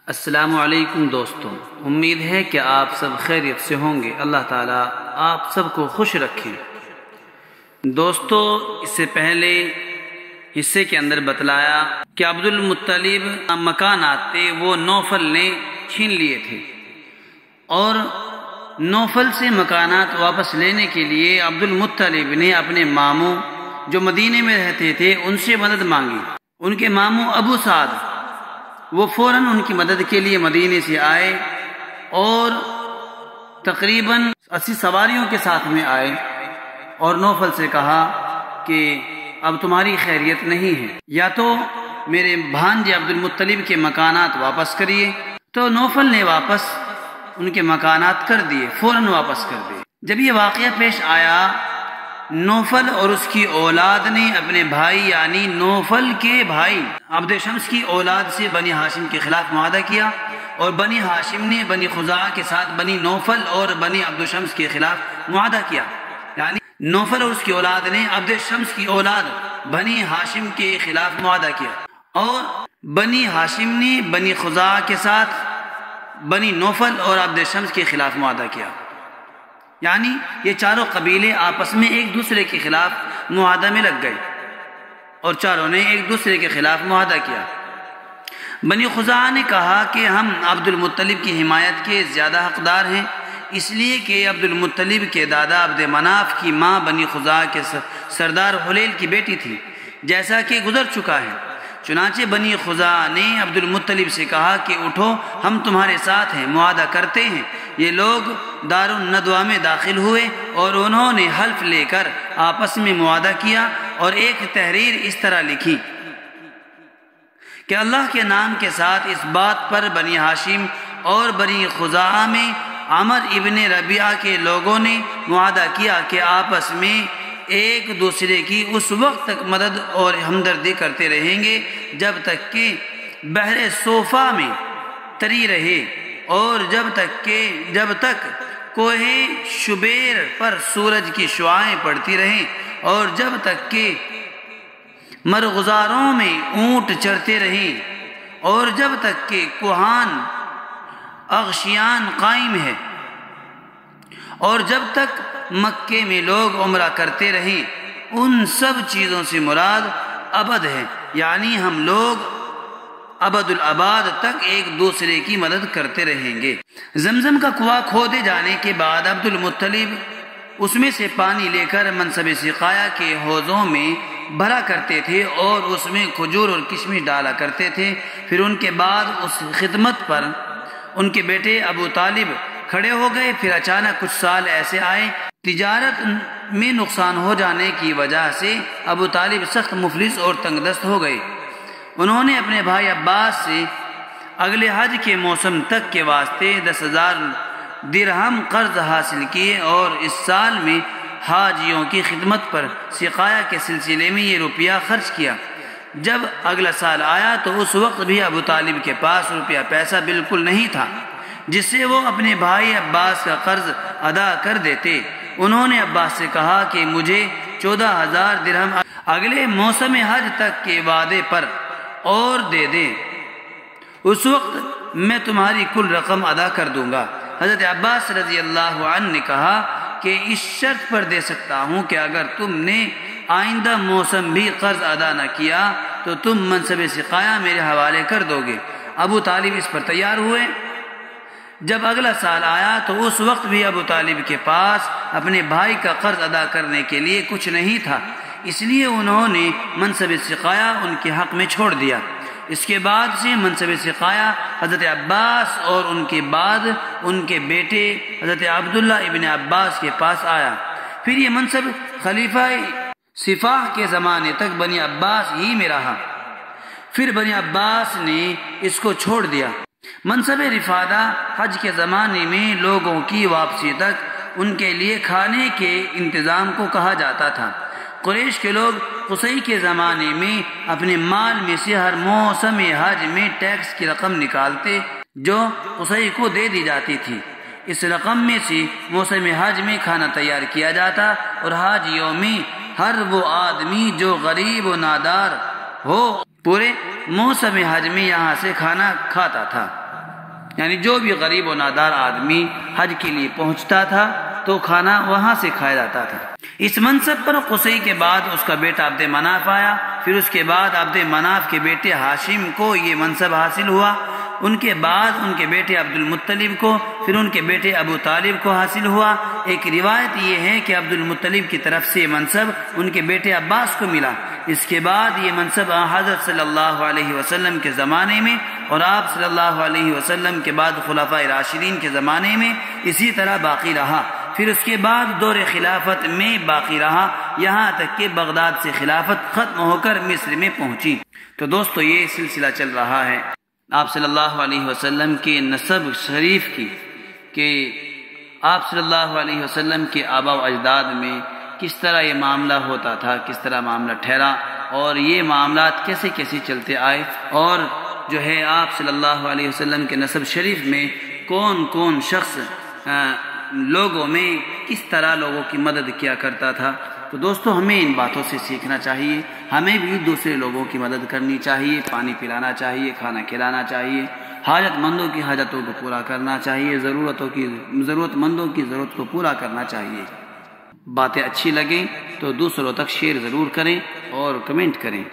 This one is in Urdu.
السلام علیکم دوستوں، امید ہے کہ آپ سب خیریت سے ہوں گے۔ اللہ تعالیٰ آپ سب کو خوش رکھیں۔ دوستو، اس سے پہلے حصے کے اندر بتلایا کہ عبد المطلب مکانات تھے وہ نوفل نے چھین لیے تھے، اور نوفل سے مکانات واپس لینے کے لیے عبد المطلب نے اپنے ماموں جو مدینے میں رہتے تھے ان سے مدد مانگی۔ ان کے ماموں ابو سعد وہ فوراً ان کی مدد کے لیے مدینے سے آئے اور تقریباً 80 سواریوں کے ساتھ میں آئے اور نوفل سے کہا کہ اب تمہاری خیریت نہیں ہے، یا تو میرے بھانجے عبد المطلب کے مکانات واپس کریے۔ تو نوفل نے واپس ان کے مکانات کر دیے، فوراً واپس کر دیے۔ جب یہ واقعہ پیش آیا، نوفل اور اس کی اولاد نے اپنے بھائی یعنی نوفل کے بھائی عبد شمس کی اولاد سے بنی ہاشم کے خلاف معاہدہ کیا، اور بنی ہاشم نے بنی خزاعہ کے ساتھ بنی نوفل اور بنی عبد شمس کے خلاف معاہدہ کیا، یعنی نوفل اور اس کی اولاد نے عبد شمس کی اولاد بنی ہاشم کے خلاف معاہدہ کیا، اور بنی ہاشم نے بنی خزاعہ کے ساتھ بنی نوفل اور عبد شمس کے خلاف معاہدہ کیا، یعنی یہ چاروں قبیلے آپس میں ایک دوسرے کے خلاف معاہدہ میں لگ گئے، اور چاروں نے ایک دوسرے کے خلاف معاہدہ کیا۔ بنی خزاعہ نے کہا کہ ہم عبد المطلب کی حمایت کے زیادہ حقدار ہیں، اس لیے کہ عبد المطلب کے دادا عبد مناف کی ماں بنی خزاعہ کے سردار حلیل کی بیٹی تھی، جیسا کہ گزر چکا ہے۔ چنانچہ بنی خزاعہ نے عبد المطلب سے کہا کہ اٹھو، ہم تمہارے ساتھ ہیں، معاہدہ کرتے ہیں۔ یہ لوگ دار الندوہ میں داخل ہوئے اور انہوں نے حلف لے کر آپس میں معاہدہ کیا، اور ایک تحریر اس طرح لکھی کہ اللہ کے نام کے ساتھ اس بات پر بنی ہاشم اور بنی خزاعہ میں عمر ابن ربیعہ کے لوگوں نے معاہدہ کیا کہ آپس میں ایک دوسرے کی اس وقت تک مدد اور ہمدردی کرتے رہیں گے جب تک کہ بحر صوفا میں تری رہے، اور جب تک کوہ شبیر پر سورج کی شعاعیں پڑتی رہیں، اور جب تک کہ مرغزاروں میں اونٹ چرتے رہیں، اور جب تک کہ کوہان اغشیان قائم ہے، اور جب تک مکے میں لوگ عمرہ کرتے رہیں۔ ان سب چیزوں سے مراد ابد ہے، یعنی ہم لوگ ابد الاباد تک ایک دوسرے کی مدد کرتے رہیں گے۔ زمزم کا کنواں کھودے جانے کے بعد عبد المطلب اس میں سے پانی لے کر منصب سقایا کے حوضوں میں بھرا کرتے تھے اور اس میں کھجور اور کشمش ڈالا کرتے تھے۔ پھر ان کے بعد اس خدمت پر ان کے بیٹے ابو طالب کھڑے ہو گئے۔ پھر اچانک کچھ سال ایسے آئے، تجارت میں نقصان ہو جانے کی وجہ سے ابو طالب سخت مفلس اور تنگ دست ہو گئے۔ انہوں نے اپنے بھائی عباس سے اگلے حج کے موسم تک کے واسطے 10,000 درہم قرض حاصل کیے، اور اس سال میں حاجیوں کی خدمت پر سقایا کے سلسلے میں یہ روپیہ خرچ کیا۔ جب اگلا سال آیا تو اس وقت بھی ابو طالب کے پاس روپیہ پیسہ بالکل نہیں تھا جس سے وہ اپنے بھائی عباس کا قرض ادا کر دیتے۔ انہوں نے عباس سے کہا کہ مجھے 14,000 درہم اگلے موسم حج تک کے وعدے پر اور دے دیں، اس وقت میں تمہاری کل رقم ادا کر دوں گا۔ حضرت عباس رضی اللہ عنہ نے کہا کہ اس شرط پر دے سکتا ہوں کہ اگر تم نے آئندہ موسم بھی قرض ادا نہ کیا تو تم منصب سقایا میرے حوالے کر دو گے۔ ابو طالب اس پر تیار ہوئے۔ جب اگلا سال آیا تو اس وقت بھی ابو طالب کے پاس اپنے بھائی کا قرض ادا کرنے کے لیے کچھ نہیں تھا، اس لیے انہوں نے منصب سقایا ان کے حق میں چھوڑ دیا۔ اس کے بعد سے منصب سقایا حضرت عباس اور ان کے بعد ان کے بیٹے حضرت عبداللہ ابن عباس کے پاس آیا۔ پھر یہ منصب خلیفہ صفاح کے زمانے تک بنی عباس ہی میں رہا، پھر بنی عباس نے اس کو چھوڑ دیا۔ منصب رفادہ حج کے زمانے میں لوگوں کی واپسی تک ان کے لیے کھانے کے انتظام کو کہا جاتا تھا۔ قریش کے لوگ قصی کے زمانے میں اپنے مال میں سے ہر موسم حج میں ٹیکس کی رقم نکالتے جو قصی کو دے دی جاتی تھی۔ اس رقم میں سے موسم حج میں کھانا تیار کیا جاتا، اور حاجیوں میں ہر وہ آدمی جو غریب و نادار ہو پورے موسم حج میں یہاں سے کھانا کھاتا تھا۔ یعنی جو بھی غریب و نادار آدمی حج کے لیے پہنچتا تھا تو کھانا وہاں سے کھایا جاتا تھا۔ اس منصب پر قصی کے بعد اس کا بیٹا عبد مناف آیا، پھر اس کے بعد عبد مناف کے بیٹے ہاشم کو یہ منصب حاصل ہوا، ان کے بعد ان کے بیٹے عبد المطلب کو، پھر ان کے بیٹے ابو طالب کو حاصل ہوا۔ ایک روایت یہ ہے کہ عبد المطلب کی طرف سے یہ منصب ان کے بیٹے عباس کو ملا۔ اس کے بعد یہ منصب حضرت صلی اللہ علیہ وسلم کے زمانے میں اور آپ صلی اللہ علیہ وسلم کے بعد خلفائے راشدین کے زمانے میں اسی طرح باقی رہا، پھر اس کے بعد دور خلافت میں باقی رہا، یہاں تک کہ بغداد سے خلافت ختم ہو کر مصر میں پہنچی۔ تو دوستو یہ سلسلہ چل رہا ہے آپ صلی اللہ علیہ وسلم کے نسب شریف کی، کہ آپ صلی اللہ علیہ وسلم کے آبا و اجداد میں کس طرح یہ معاملہ ہوتا تھا، کس طرح معاملہ ٹھہرا، اور یہ معاملات کیسے کیسے چلتے آئے، اور جو ہے آپ صلی اللہ علیہ وسلم کے نسب شریف میں کون کون شخص لوگوں میں کس طرح لوگوں کی مدد کیا کرتا تھا۔ تو دوستو ہمیں ان باتوں سے سیکھنا چاہیے، ہمیں بھی دوسرے لوگوں کی مدد کرنی چاہیے، پانی پلانا چاہیے، کھانا کھلانا چاہیے، حاجت مندوں کی حاجتوں کو پورا کرنا چاہیے، ضرورت مندوں کی ضرورت کو پورا کرنا چاہیے۔ باتیں اچھی لگیں تو دوسروں تک شیئر ضرور کریں اور کمنٹ کریں۔